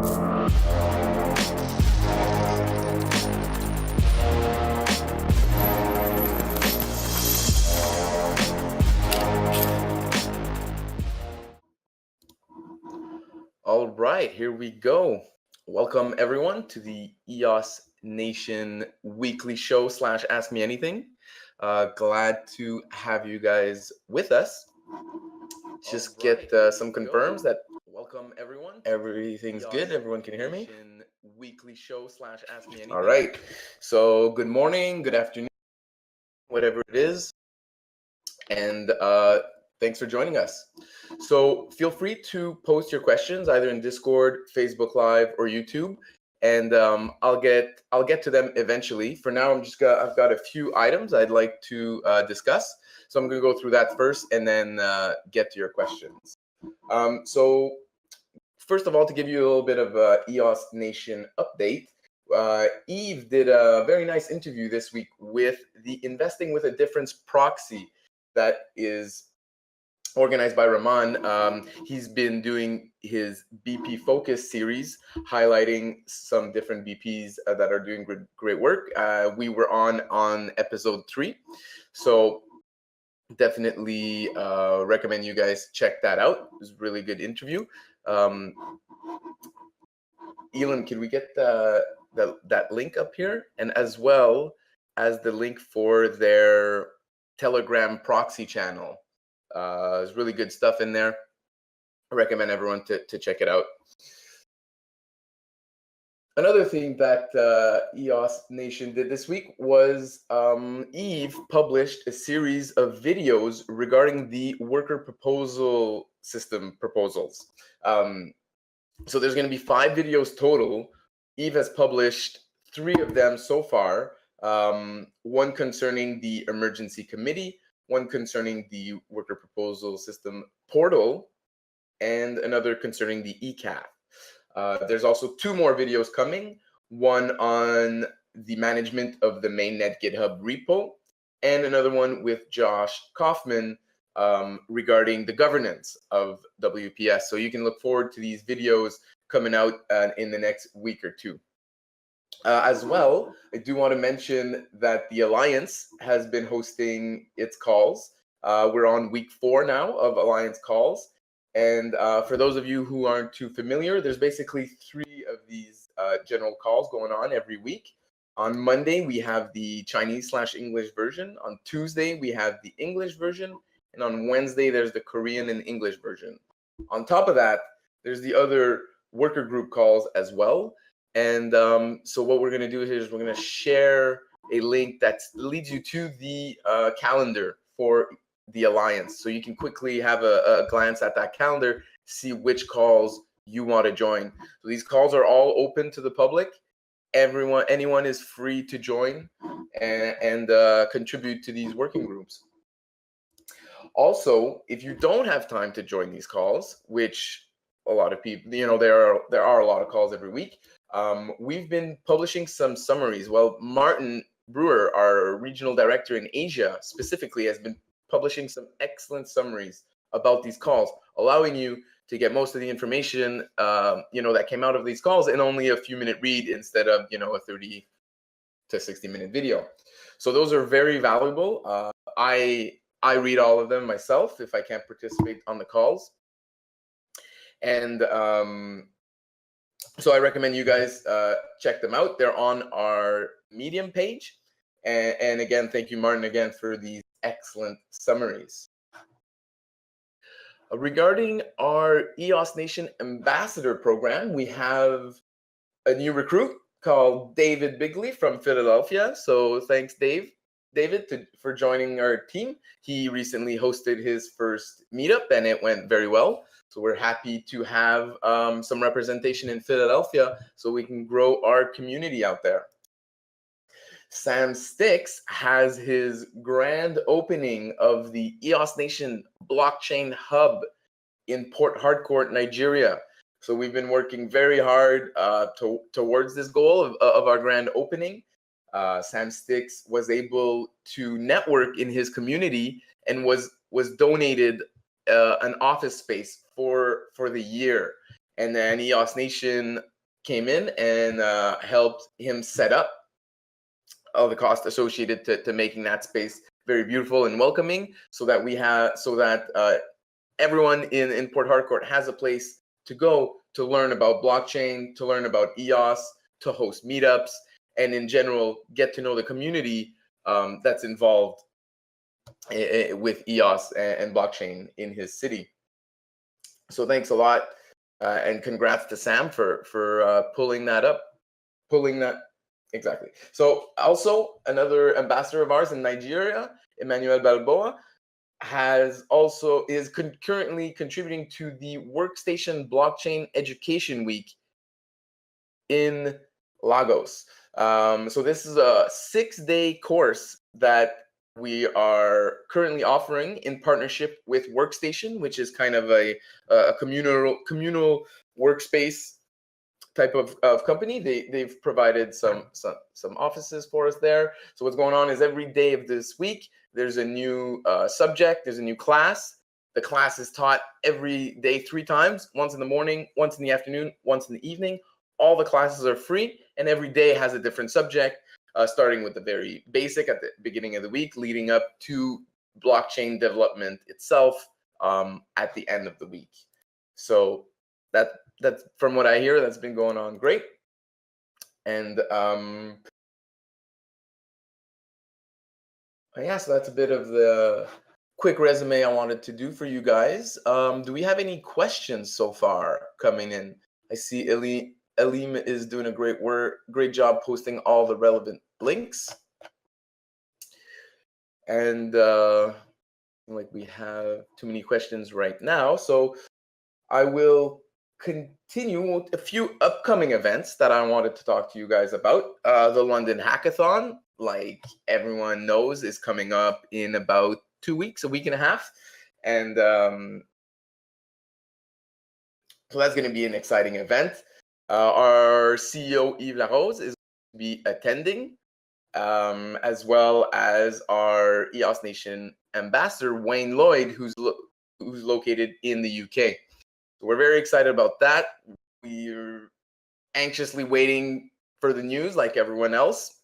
All right, here we go. Welcome everyone to the EOS Nation weekly show / Ask Me Anything. Glad to have you guys with us. Just get some confirms that welcome everyone. Everything's good. Everyone can hear me. Weekly show / Ask Me Anything. All right. So good morning, good afternoon, whatever it is, and thanks for joining us. So feel free to post your questions either in Discord, Facebook Live, or YouTube, and I'll get to them eventually. For now, I've got a few items I'd like to discuss. So I'm going to go through that first, and then get to your questions. So first of all, to give you a little bit of a EOS Nation update, Eve did a very nice interview this week with the Investing with a Difference proxy that is organized by Rahman. He's been doing his BP Focus series, highlighting some different BPs that are doing great work. We were on episode 3, so definitely recommend you guys check that out. It was a really good interview. Elon, can we get that link up here, and as well as the link for their Telegram proxy channel? There's really good stuff in there. I recommend everyone to check it out. Another thing that EOS Nation did this week was Eve published a series of videos regarding the worker proposal system proposals. So there's going to be 5 videos total. Eve has published 3 of them so far. One concerning the emergency committee, one concerning the worker proposal system portal, and another concerning the ECAF. There's also 2 more videos coming, one on the management of the mainnet GitHub repo, and another one with Josh Kaufman regarding the governance of WPS. So you can look forward to these videos coming out in the next week or 2. As well, I do want to mention that the Alliance has been hosting its calls. We're on week 4 now of Alliance calls. And for those of you who aren't too familiar, there's basically 3 of these general calls going on every week. On Monday, we have the Chinese / English version. On Tuesday, we have the English version. And on Wednesday, there's the Korean and English version. On top of that, there's the other worker group calls as well. And so what we're going to do here is we're going to share a link that leads you to the calendar for the Alliance. So you can quickly have a glance at that calendar, see which calls you want to join. So these calls are all open to the public. Anyone is free to join and contribute to these working groups. Also, if you don't have time to join these calls, which a lot of people, there are a lot of calls every week, we've been publishing some summaries. Well, Martin Brewer, our regional director in Asia specifically, has been publishing some excellent summaries about these calls, allowing you to get most of the information that came out of these calls in only a few minute read instead of a 30 to 60 minute video. So those are very valuable. I read all of them myself if I can't participate on the calls. And so I recommend you guys check them out. They're on our Medium page. And again, thank you, Martin, again, for these excellent summaries. Regarding our EOS Nation Ambassador program, we have a new recruit called David Bigley from Philadelphia. So thanks, David, for joining our team. He recently hosted his first meetup, and it went very well. So we're happy to have some representation in Philadelphia so we can grow our community out there. Sam Sticks has his grand opening of the EOS Nation Blockchain Hub in Port Harcourt, Nigeria. So we've been working very hard towards this goal of our grand opening. Sam Sticks was able to network in his community and was donated an office space for the year. And then EOS Nation came in and helped him set up all the cost associated to making that space very beautiful and welcoming, so that everyone in Port Harcourt has a place to go to learn about blockchain, to learn about EOS, to host meetups, and in general get to know the community that's involved with EOS and blockchain in his city. So thanks a lot, and congrats to Sam for pulling that. Exactly. So also another ambassador of ours in Nigeria, Emmanuel Balboa, is currently contributing to the Workstation Blockchain Education Week in Lagos. So this is a 6-day course that we are currently offering in partnership with Workstation, which is kind of a communal workspace type of company. They've provided some offices for us there. So what's going on is every day of this week, there's a new subject, there's a new class. The class is taught every day 3 times, once in the morning, once in the afternoon, once in the evening. All the classes are free, and every day has a different subject, starting with the very basic at the beginning of the week, leading up to blockchain development itself at the end of the week. So that's from what I hear, that's been going on great. And yeah, so that's a bit of the quick resume I wanted to do for you guys. Do we have any questions so far coming in? I see Elim is doing a great job posting all the relevant links. And like we have too many questions right now, so I will continue with a few upcoming events that I wanted to talk to you guys about. The London Hackathon, like everyone knows, is coming up in about 2 weeks, a week and a half. And so that's going to be an exciting event. Our CEO, Yves Larose, is going to be attending, as well as our EOS Nation Ambassador, Wayne Lloyd, who's located in the UK. So we're very excited about that. We're anxiously waiting for the news like everyone else.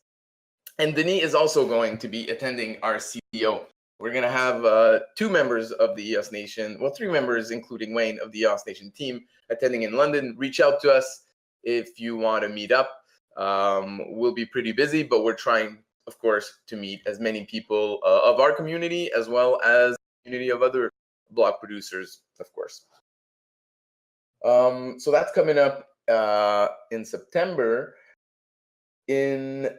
And Denis is also going to be attending our CTO. We're going to have 2 members of the EOS Nation, well, 3 members, including Wayne, of the EOS Nation team attending in London. Reach out to us if you want to meet up. We'll be pretty busy, but we're trying, of course, to meet as many people of our community as well as the community of other block producers, of course. So that's coming up in September. In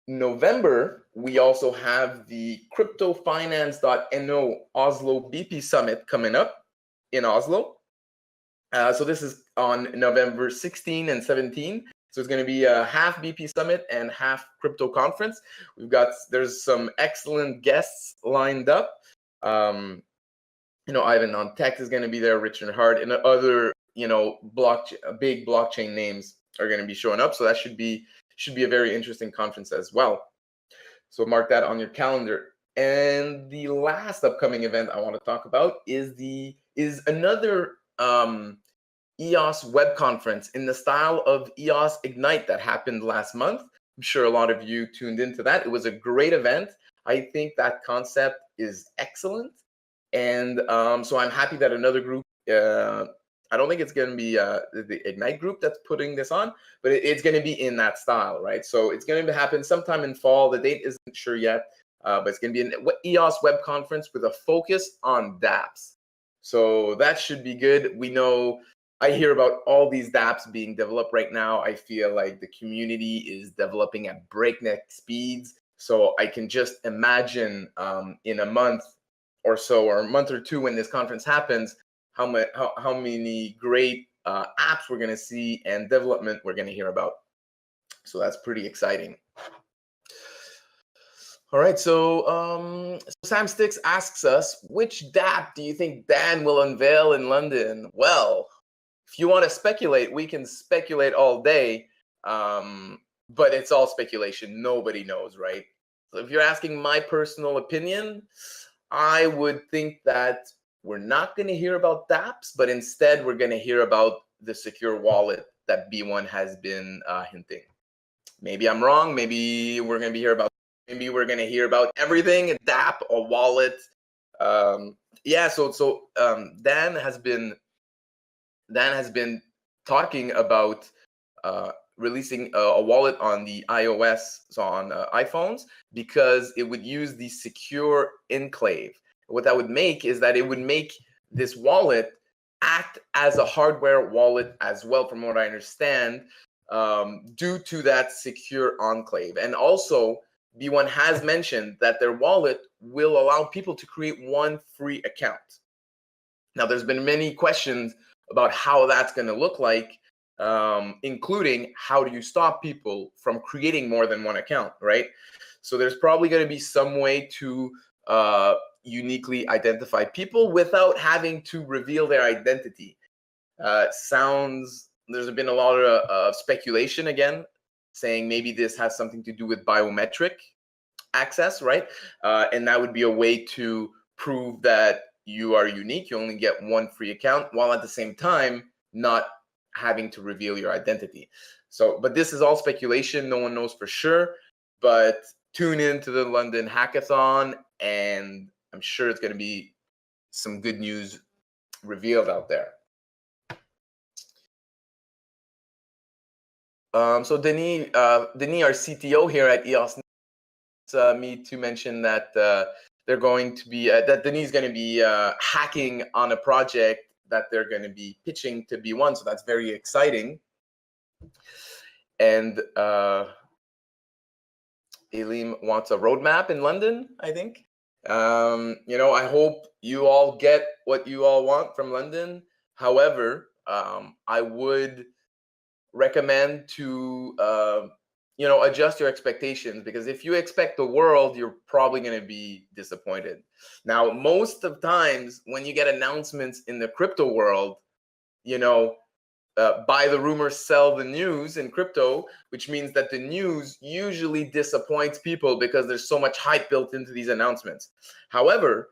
November, we also have the cryptofinance.no Oslo BP Summit coming up in Oslo. So this is on November 16 and 17. So it's going to be a half BP Summit and half crypto conference. There's some excellent guests lined up. Ivan on Tech is going to be there, Richard Hart, and other big blockchain names are going to be showing up. So that should be a very interesting conference as well. So mark that on your calendar. And the last upcoming event I want to talk about is another EOS web conference in the style of EOS Ignite that happened last month. I'm sure a lot of you tuned into that. It was a great event. I think that concept is excellent. And so I'm happy that another group, I don't think it's going to be the Ignite group that's putting this on, but it's going to be in that style, right? So it's going to happen sometime in fall. The date isn't sure yet, but it's going to be an EOS web conference with a focus on DApps. So that should be good. I hear about all these DApps being developed right now. I feel like the community is developing at breakneck speeds. So I can just imagine in a month or so, or a month or 2 when this conference happens, how many great apps we're going to see and development we're going to hear about. So that's pretty exciting. All right, so Sam Sticks asks us, which DApp do you think Dan will unveil in London? Well, if you want to speculate, we can speculate all day, but it's all speculation. Nobody knows, right? So if you're asking my personal opinion, I would think that we're not going to hear about DApps, but instead we're going to hear about the secure wallet that B1 has been hinting. Maybe I'm wrong. Maybe we're going to hear about everything, DApp, a wallet. Yeah, so Dan has been talking about releasing a wallet on the iOS, so on iPhones, because it would use the secure enclave. What that would make is that it would make this wallet act as a hardware wallet as well, from what I understand, due to that secure enclave. And also, B1 has mentioned that their wallet will allow people to create one free account. Now, there's been many questions about how that's going to look like, including how do you stop people from creating more than one account, right? So there's probably going to be some way to uniquely identify people without having to reveal their identity. There's been a lot of speculation again, saying maybe this has something to do with biometric access, right? And that would be a way to prove that you are unique. You only get one free account, while at the same time not having to reveal your identity. So, but this is all speculation. No one knows for sure. But tune in to the London hackathon, and I'm sure it's going to be some good news revealed out there. So Denis, our CTO here at EOS, me to mention that they're going to be that Denis is going to be hacking on a project that they're going to be pitching to B1. So that's very exciting. And Elim wants a roadmap in London, I think. I hope you all get what you all want from London. However, I would recommend to adjust your expectations, because if you expect the world, you're probably going to be disappointed. Now, most of times when you get announcements in the crypto world, buy the rumor, sell the news in crypto, which means that the news usually disappoints people because there's so much hype built into these announcements. However,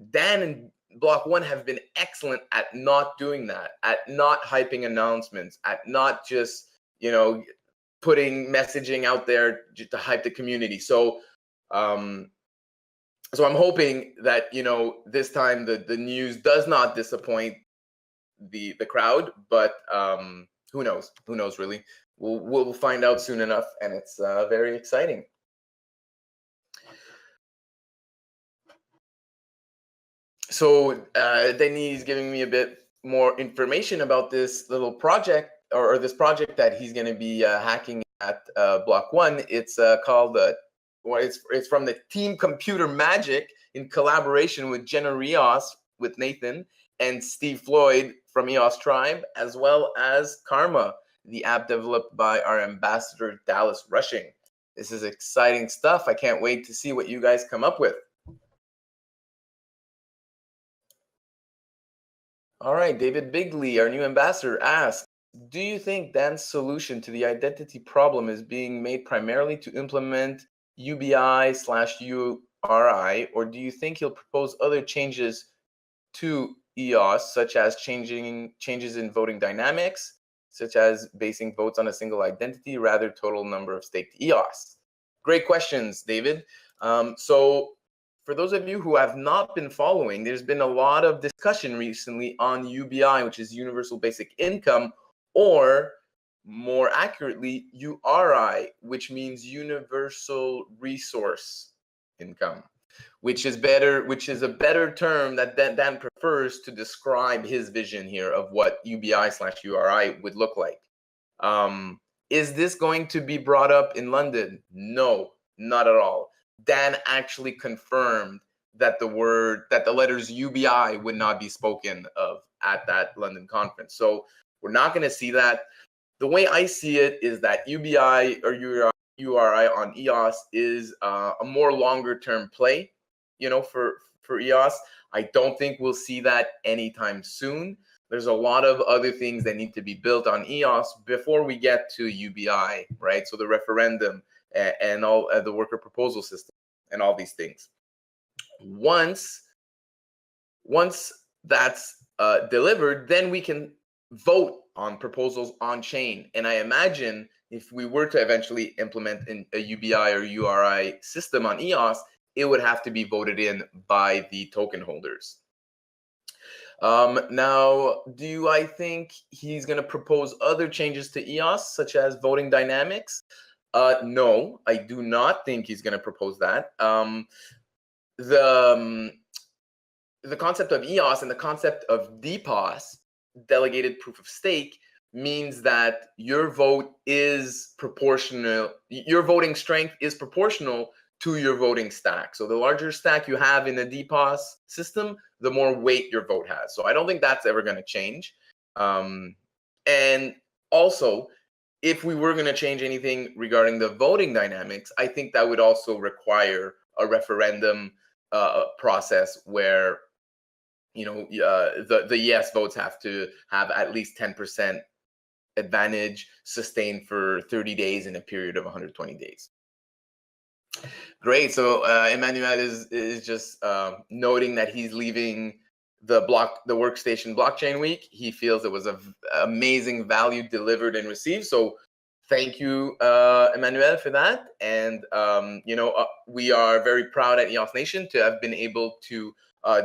Dan and Block One have been excellent at not doing that, at not hyping announcements, at not just, putting messaging out there to hype the community. So I'm hoping that, this time the news does not disappoint the crowd, but who knows really. We'll find out soon enough, and it's very exciting. So Denis is giving me a bit more information about this little project, or this project that he's going to be hacking at Block One. It's called it's from the team Computer Magic in collaboration with Jenna Rios, with Nathan, and Steve Floyd from EOS Tribe, as well as Karma, the app developed by our ambassador Dallas Rushing. This is exciting stuff. I can't wait to see what you guys come up with. All right, David Bigley, our new ambassador, asks, do you think Dan's solution to the identity problem is being made primarily to implement UBI/URI, or do you think he'll propose other changes to EOS, such as changes in voting dynamics, such as basing votes on a single identity, rather total number of staked EOS? Great questions, David. So for those of you who have not been following, there's been a lot of discussion recently on UBI, which is Universal Basic Income, or more accurately, URI, which means Universal Resource Income, which is a better term that Dan prefers to describe his vision here of what UBI/URI would look like. Is this going to be brought up in London? No, not at all. Dan actually confirmed that the letters UBI would not be spoken of at that London conference. So we're not going to see that. The way I see it is that UBI or URI on EOS is a more longer term play, for EOS. I don't think we'll see that anytime soon. There's a lot of other things that need to be built on EOS before we get to UBI, right? So the referendum and all the worker proposal system and all these things. Once that's delivered, then we can vote on proposals on chain. And I imagine if we were to eventually implement a UBI or URI system on EOS, it would have to be voted in by the token holders. Now, do I think he's going to propose other changes to EOS, such as voting dynamics? No, I do not think he's going to propose that. The concept of EOS and the concept of DPoS, delegated proof of stake, means that your vote is proportional. Your voting strength is proportional to your voting stack. So the larger stack you have in the DPoS system, the more weight your vote has. So I don't think that's ever going to change. And also, if we were going to change anything regarding the voting dynamics, I think that would also require a referendum process where, you know, the yes votes have to have at least 10% advantage sustained for 30 days in a period of 120 days. Great. So Emmanuel is just noting that he's leaving the workstation blockchain week. He feels it was an amazing value delivered and received. So thank you, Emmanuel, for that. And we are very proud at EOS Nation to have been able to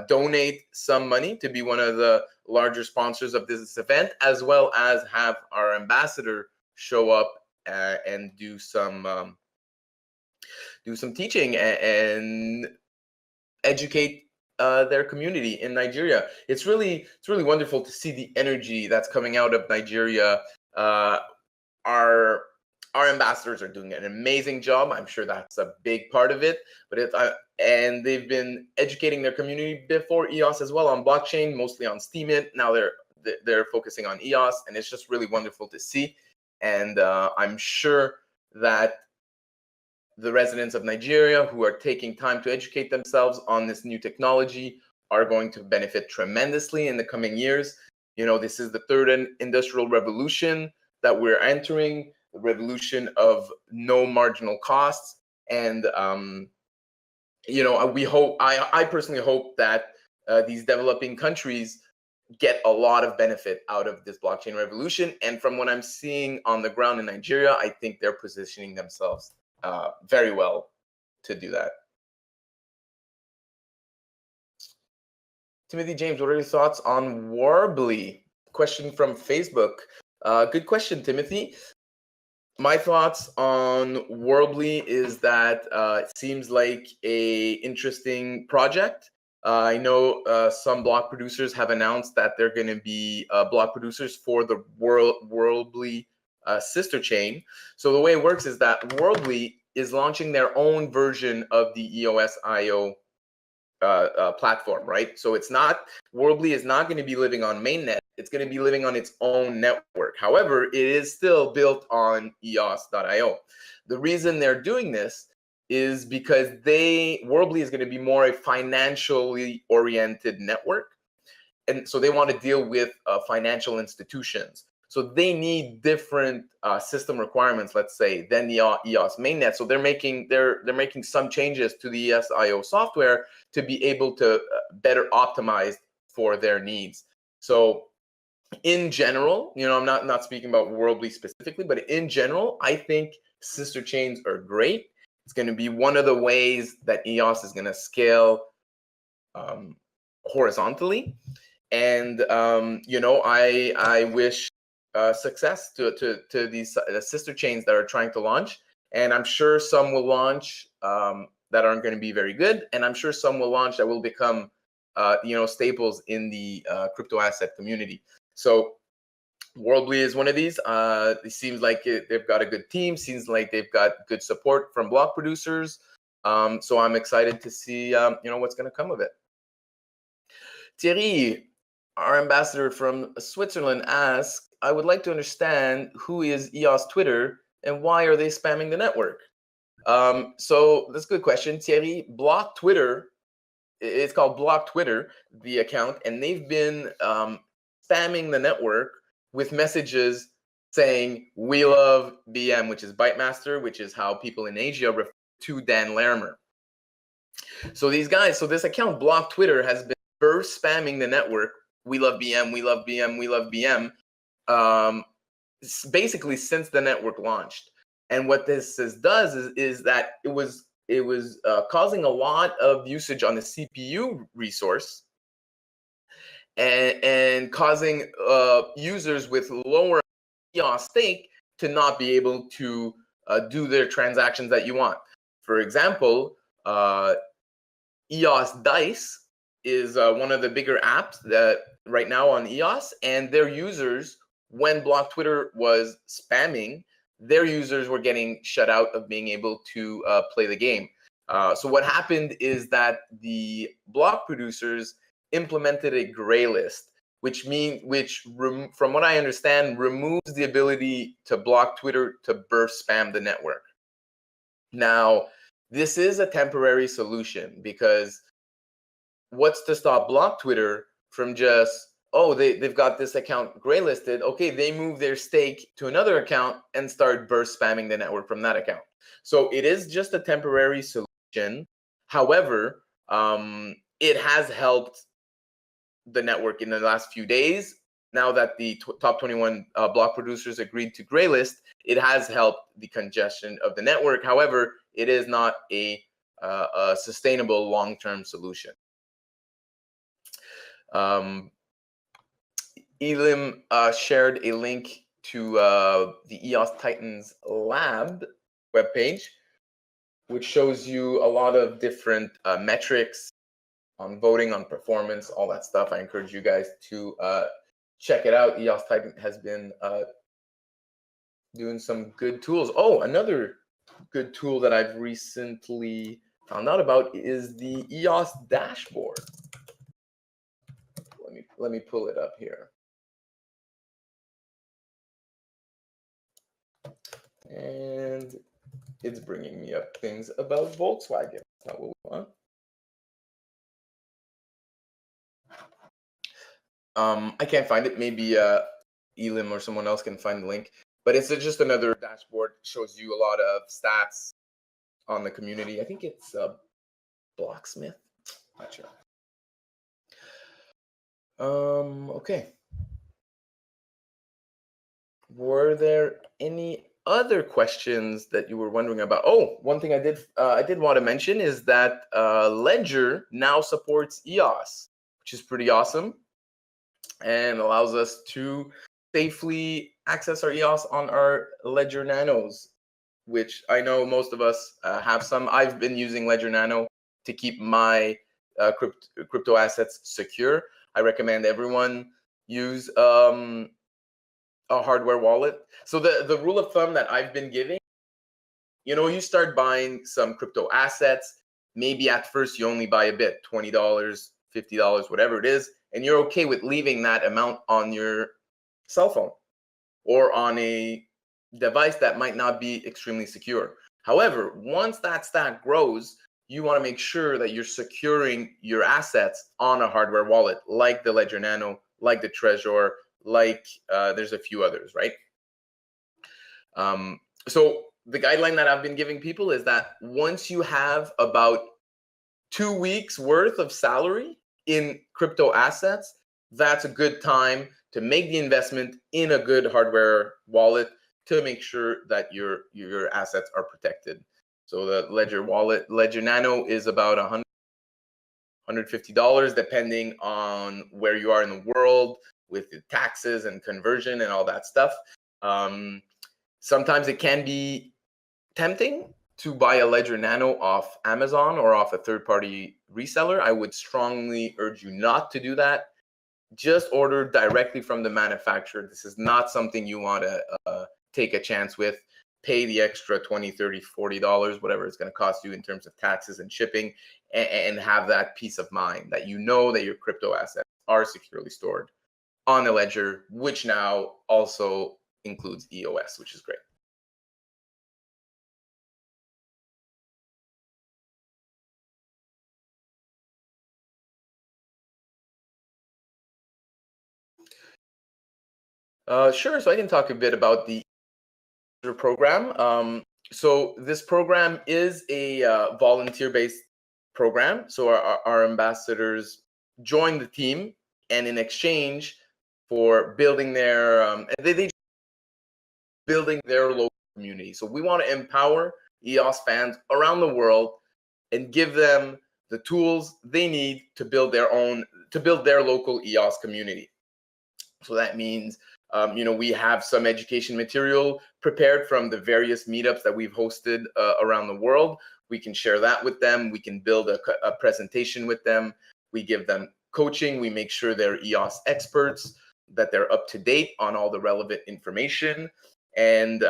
donate some money to be one of the larger sponsors of this event, as well as have our ambassador show up and do some teaching and educate their community in Nigeria. It's really wonderful to see the energy that's coming out of Nigeria. Our ambassadors are doing an amazing job. I'm sure that's a big part of it. But and they've been educating their community before EOS as well on blockchain, mostly on Steemit. Now they're focusing on EOS, and it's just really wonderful to see. And I'm sure that the residents of Nigeria who are taking time to educate themselves on this new technology are going to benefit tremendously in the coming years. You know, this is the third industrial revolution that we're entering, the revolution of no marginal costs. And, I personally hope that these developing countries get a lot of benefit out of this blockchain revolution. And from what I'm seeing on the ground in Nigeria, I think they're positioning themselves very well to do that. Timothy James, what are your thoughts on Warbly? Question from Facebook. Good question, Timothy. My thoughts on Warbly is that it seems like a interesting project. I know some block producers have announced that they're going to be block producers for the Warbly sister chain. So the way it works is that Warbly is launching their own version of the EOS IO platform, right? So Warbly is not going to be living on mainnet. It's going to be living on its own network. However, it is still built on EOS.io. The reason they're doing this is because Warbly is going to be more a financially oriented network. And so they want to deal with financial institutions. So they need different system requirements, let's say, than the EOS mainnet. So they're making some changes to the EOS.io software to be able to better optimize for their needs. So in general, I'm not speaking about Warbly specifically, but in general, I think sister chains are great. It's going to be one of the ways that EOS is going to scale horizontally. And I wish success to these sister chains that are trying to launch. And I'm sure some will launch that aren't going to be very good. And I'm sure some will launch that will become staples in the crypto asset community. So Warbly is one of these. It seems like they've got a good team. Seems like they've got good support from block producers. So I'm excited to see what's going to come of it. Thierry, our ambassador from Switzerland, asks, I would like to understand who is EOS Twitter and why are they spamming the network? So that's a good question, Thierry. Block Twitter, it's called Block Twitter, the account, and they've been spamming the network with messages saying, we love BM, which is Bytemaster, which is how people in Asia refer to Dan Larimer. So this account, Block Twitter, has been first spamming the network. We love BM, we love BM, we love BM, basically since the network launched. And what this does is that it was causing a lot of usage on the CPU resource, and causing users with lower EOS stake to not be able to do their transactions that you want. For example, EOS Dice is one of the bigger apps that right now on EOS, and their users, when Block Twitter was spamming, their users were getting shut out of being able to play the game. So what happened is that the block producers implemented a gray list, which from what I understand, removes the ability to block Twitter to burst spam the network. Now, this is a temporary solution, because what's to stop block Twitter from just, oh, they've got this account gray listed, okay, they move their stake to another account and start burst spamming the network from that account. So it is just a temporary solution. However, it has helped the network in the last few days. Now that the top 21 block producers agreed to gray list, it has helped the congestion of the network. However, it is not a sustainable long-term solution. Elim shared a link to the EOS Titans Lab webpage, which shows you a lot of different metrics on voting, on performance, all that stuff. I encourage you guys to check it out. EOS Titan has been doing some good tools. Oh, another good tool that I've recently found out about is the EOS dashboard. Let me pull it up here. And it's bringing me up things about Volkswagen. That's not what we want. I can't find it. Maybe Elim or someone else can find the link. But it's just another dashboard. It shows you a lot of stats on the community. I think it's Blocksmith. Not sure. Okay. Were there any other questions that you were wondering about? Oh, one thing I did want to mention is that Ledger now supports EOS, which is pretty awesome, and allows us to safely access our EOS on our Ledger Nanos, which I know most of us have some. I've been using Ledger Nano to keep my crypto assets secure. I recommend everyone use a hardware wallet. So the rule of thumb that I've been giving, you start buying some crypto assets. Maybe at first you only buy a bit, $20, $50, whatever it is, and you're okay with leaving that amount on your cell phone or on a device that might not be extremely secure. However, once that stack grows, you want to make sure that you're securing your assets on a hardware wallet, like the Ledger Nano, like the Trezor, like there's a few others, right? So the guideline that I've been giving people is that once you have about 2 weeks worth of salary in crypto assets, that's a good time to make the investment in a good hardware wallet to make sure that your assets are protected. So the Ledger wallet, Ledger Nano, is about $150, depending on where you are in the world with the taxes and conversion and all that stuff. Sometimes it can be tempting to buy a Ledger Nano off Amazon or off a third-party reseller. I would strongly urge you not to do that. Just order directly from the manufacturer. This is not something you want to take a chance with. Pay the extra $20, $30, $40, whatever it's going to cost you in terms of taxes and shipping, and have that peace of mind that you know that your crypto assets are securely stored on the Ledger, which now also includes EOS, which is great. Sure. So I can talk a bit about the program. So this program is a volunteer-based program. So our ambassadors join the team, and in exchange, for building their building their local community. So we want to empower EOS fans around the world and give them the tools they need to build their local EOS community. So that means, we have some education material prepared from the various meetups that we've hosted around the world. We can share that with them. We can build a presentation with them. We give them coaching. We make sure they're EOS experts, that they're up to date on all the relevant information. And,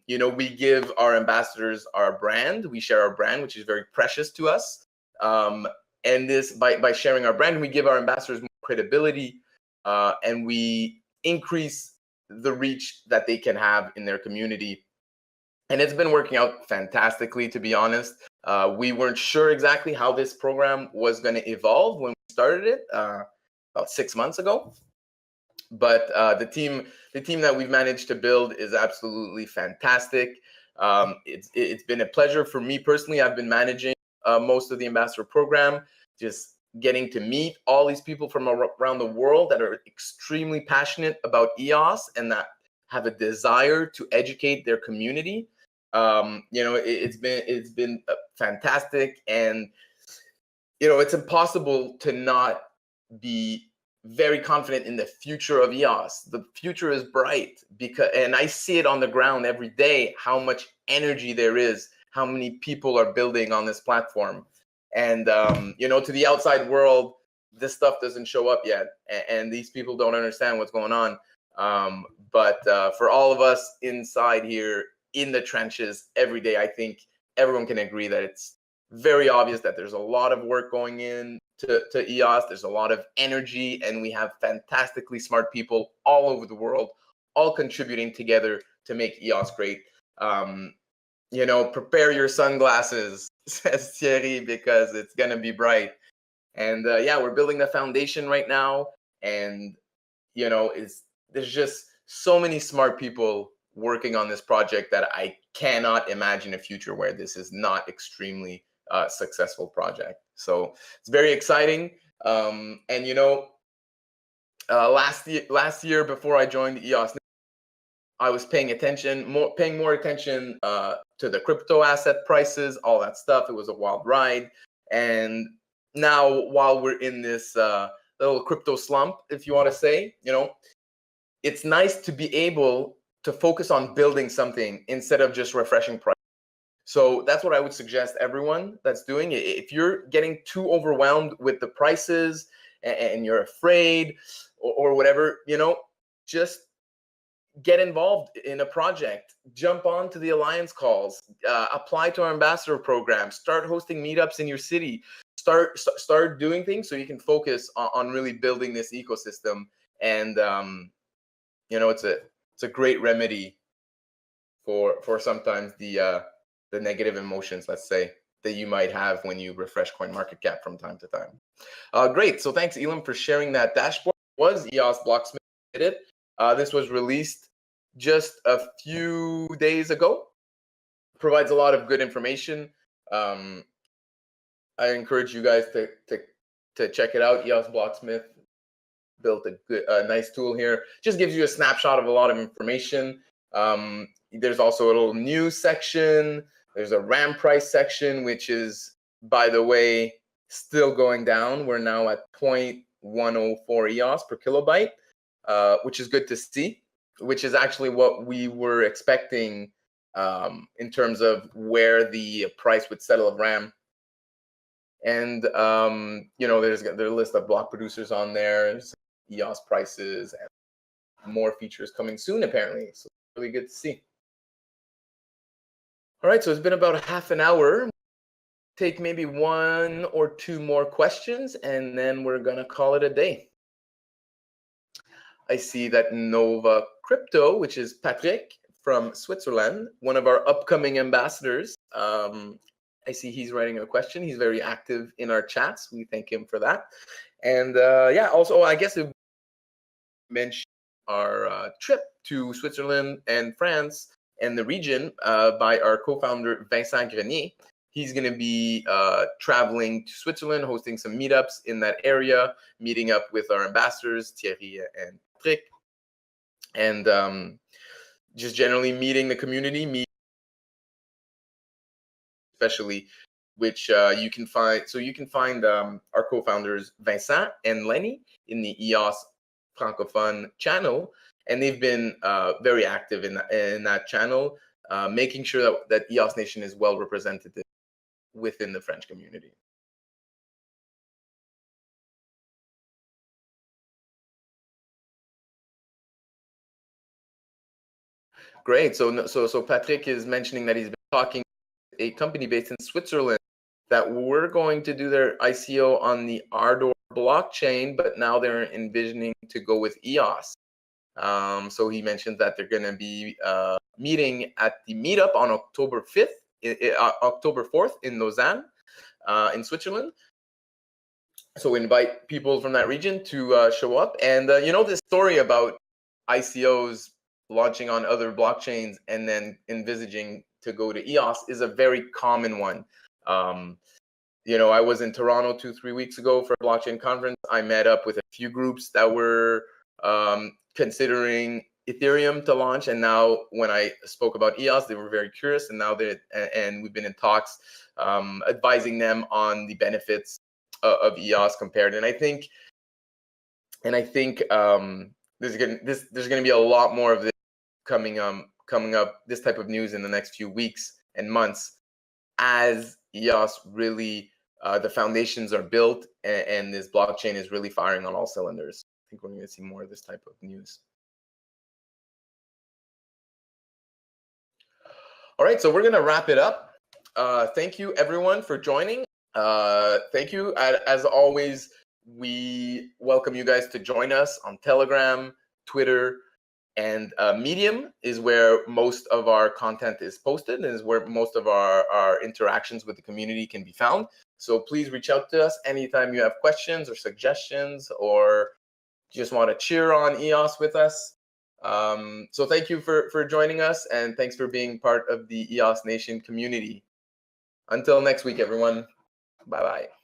we give our ambassadors our brand. We share our brand, which is very precious to us. And this, by sharing our brand, we give our ambassadors more credibility, and we increase the reach that they can have in their community. And it's been working out fantastically, to be honest. We weren't sure exactly how this program was going to evolve when we started it about 6 months ago. But the team that we've managed to build is absolutely fantastic. It's been a pleasure for me personally. I've been managing most of the ambassador program, just getting to meet all these people from around the world that are extremely passionate about EOS and that have a desire to educate their community. It's been fantastic, and it's impossible to not be very confident in the future of EOS. The future is bright, and I see it on the ground every day, how much energy there is, how many people are building on this platform. And, to the outside world, this stuff doesn't show up yet, and these people don't understand what's going on. But for all of us inside here in the trenches every day, I think everyone can agree that it's very obvious that there's a lot of work going in to EOS. There's a lot of energy, and we have fantastically smart people all over the world, all contributing together to make EOS great. Prepare your sunglasses, says Thierry, because it's going to be bright. And we're building the foundation right now. And, there's just so many smart people working on this project that I cannot imagine a future where this is not extremely successful project. So it's very exciting. Last year before I joined EOS, I was paying more attention to the crypto asset prices, all that stuff. It was a wild ride. And now, while we're in this little crypto slump, if you want to say, it's nice to be able to focus on building something instead of just refreshing price. So that's what I would suggest everyone that's doing it. If you're getting too overwhelmed with the prices and you're afraid or whatever, just get involved in a project, jump on to the alliance calls, apply to our ambassador program, start hosting meetups in your city, start doing things so you can focus on really building this ecosystem. And it's a great remedy for sometimes the negative emotions, let's say, that you might have when you refresh CoinMarketCap from time to time. Great. So thanks, Elam, for sharing that dashboard. It was EOS Blocksmith did it. This was released just a few days ago. Provides a lot of good information. I encourage you guys to check it out. EOS Blocksmith built a nice tool here. Just gives you a snapshot of a lot of information. There's also a little news section. There's a RAM price section, which is, by the way, still going down. We're now at 0.104 EOS per kilobyte, which is good to see, which is actually what we were expecting in terms of where the price would settle of RAM. And, there's a list of block producers on there, EOS prices, and more features coming soon, apparently. So really good to see. All right, so it's been about half an hour. Take maybe one or two more questions, and then we're going to call it a day. I see that Nova Crypto, which is Patrick from Switzerland, one of our upcoming ambassadors. I see he's writing a question. He's very active in our chats. We thank him for that. And also, I guess it mentioned our trip to Switzerland and France and the region by our co-founder, Vincent Grenier. He's going to be traveling to Switzerland, hosting some meetups in that area, meeting up with our ambassadors, Thierry and Patrick, and just generally meeting the community, especially, which you can find. So you can find our co-founders Vincent and Lenny in the EOS Francophone channel, and they've been very active in that channel, making sure that EOS Nation is well represented within the French community. Great. So Patrick is mentioning that he's been talking to a company based in Switzerland that were going to do their ICO on the Ardor blockchain, but now they're envisioning to go with EOS. So he mentioned that they're going to be meeting at the meetup on October 4th in Lausanne, in Switzerland. So invite people from that region to show up. And this story about ICOs launching on other blockchains and then envisaging to go to EOS is a very common one. I was in Toronto 2-3 weeks ago for a blockchain conference. I met up with a few groups that were considering Ethereum to launch, and now when I spoke about EOS, they were very curious, and now and we've been in talks advising them on the benefits of EOS compared. And I think there's going to be a lot more of this coming up, this type of news in the next few weeks and months, as EOS really the foundations are built and this blockchain is really firing on all cylinders. I think we're going to see more of this type of news. All right, so we're going to wrap it up. Thank you, everyone, for joining. Thank you. As always, we welcome you guys to join us on Telegram, Twitter, and Medium is where most of our content is posted and is where most of our interactions with the community can be found. So please reach out to us anytime you have questions or suggestions, or just want to cheer on EOS with us. So thank you for joining us, and thanks for being part of the EOS Nation community. Until next week, everyone. Bye-bye.